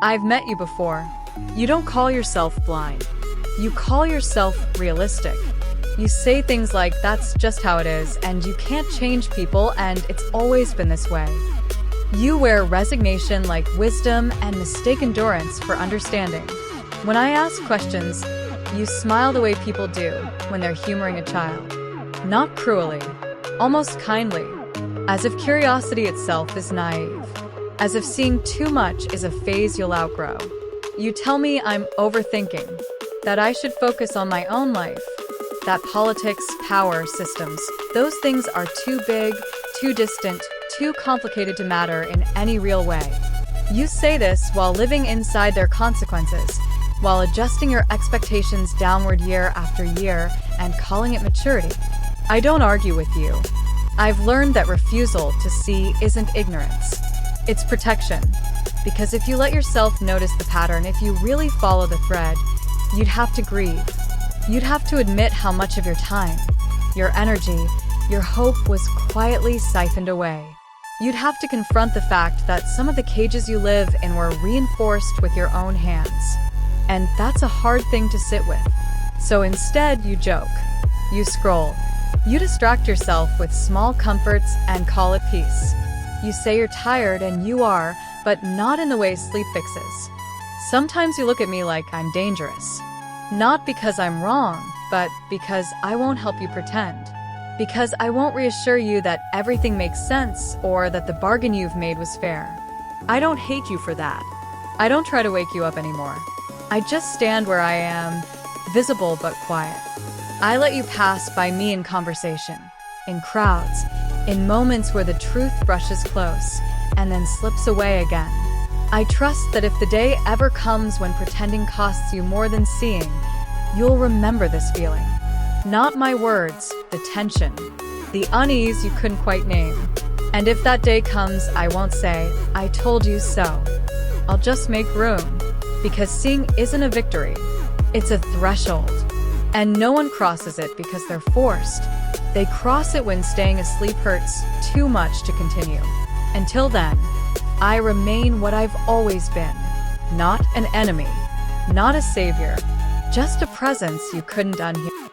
I've met you before. You don't call yourself blind. You call yourself realistic. You say things like, that's just how it is, and you can't change people, and it's always been this way. You wear resignation like wisdom and mistake endurance for understanding. When I ask questions, you smile the way people do when they're humoring a child. Not cruelly, almost kindly, as if curiosity itself is naive, as if seeing too much is a phase you'll outgrow. You tell me I'm overthinking, that I should focus on my own life, that politics, power, systems, those things are too big, too distant, too complicated to matter in any real way. You say this while living inside their consequences, while adjusting your expectations downward year after year and calling it maturity. I don't argue with you. I've learned that refusal to see isn't ignorance. It's protection. Because if you let yourself notice the pattern, if you really follow the thread, you'd have to grieve. You'd have to admit how much of your time, your energy, your hope was quietly siphoned away. You'd have to confront the fact that some of the cages you live in were reinforced with your own hands. And that's a hard thing to sit with. So instead, you joke. You scroll. You distract yourself with small comforts and call it peace. You say you're tired, and you are, but not in the way sleep fixes. Sometimes you look at me like I'm dangerous. Not because I'm wrong, but because I won't help you pretend. Because I won't reassure you that everything makes sense or that the bargain you've made was fair. I don't hate you for that. I don't try to wake you up anymore. I just stand where I am, visible but quiet. I let you pass by me in conversation, in crowds, in moments where the truth brushes close and then slips away again. I trust that if the day ever comes when pretending costs you more than seeing, you'll remember this feeling. Not my words, the tension, the unease you couldn't quite name. And if that day comes, I won't say, I told you so. I'll just make room, because seeing isn't a victory, it's a threshold. And no one crosses it because they're forced. They cross it when staying asleep hurts too much to continue. Until then, I remain what I've always been. Not an enemy, not a savior, just a presence you couldn't unhear.